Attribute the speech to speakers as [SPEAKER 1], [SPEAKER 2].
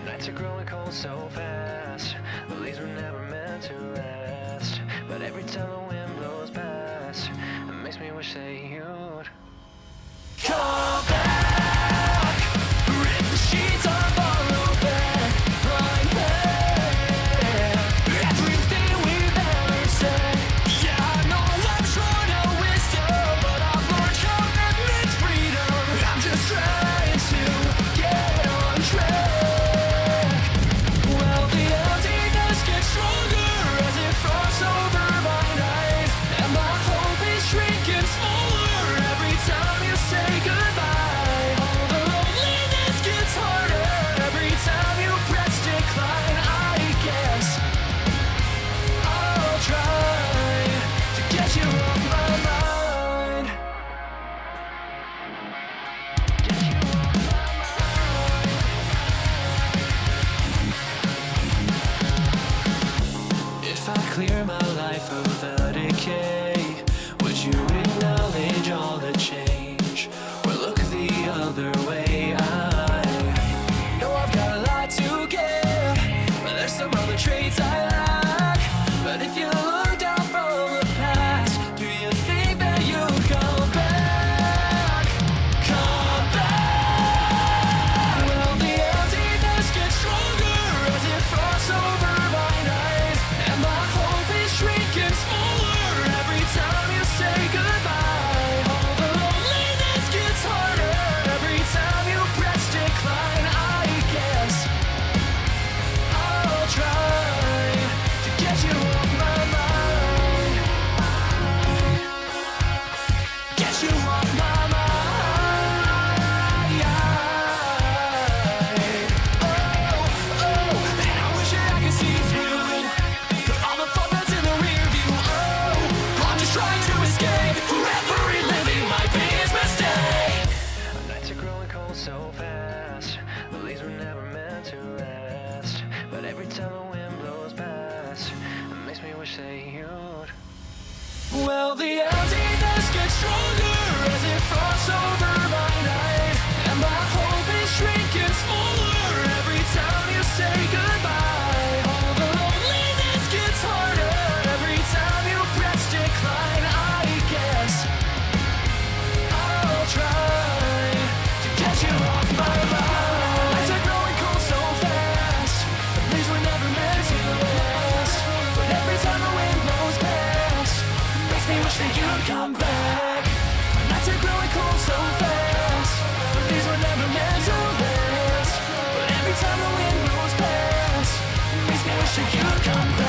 [SPEAKER 1] Nights are growing cold so fast. The leaves were never meant to last. But every time the wind blows past, it makes me wish that you'd come back. Rip the sheets off our own bed. Line back everything we've ever said. Yeah, I know I'm short of wisdom, but I've learned commitment's freedom. I'm just trying to get on track. Clear my life of the decay. Would you acknowledge all the change, or look the other way? I know I've got a lot to give, but there's some other traits I lack. But if you look down from the past, do you think that you'll come back? Come back. Well, the emptiness gets stronger as it frosts over my night, and my shrinking smaller every time you say goodbye. All the loneliness gets harder every time you press decline. I guess I'll try to get you off my mind. Get you off my mind. Oh, and I wish that I could see through all the fun that's in the rear view. Oh, I'm just trying to escape. Forever reliving my biggest mistake. Our nights are growing cold so fast. The leaves were never meant to last. But every time the wind blows past, it makes me wish that you'd. Well, the emptiness gets stronger as it frosts over my night, and my hope is shrinking smaller every time you say goodbye. All the loneliness gets harder every time you press decline. I guess I'll try to get you off my mind. Nights are growing cold so fast. The leaves were never meant to last. But every time the wind blows past, it makes me wish that you'd come back. Nights are growing cold so fast. The leaves were never meant to last. But every time the wind blows past, it makes me wish that you'd come back.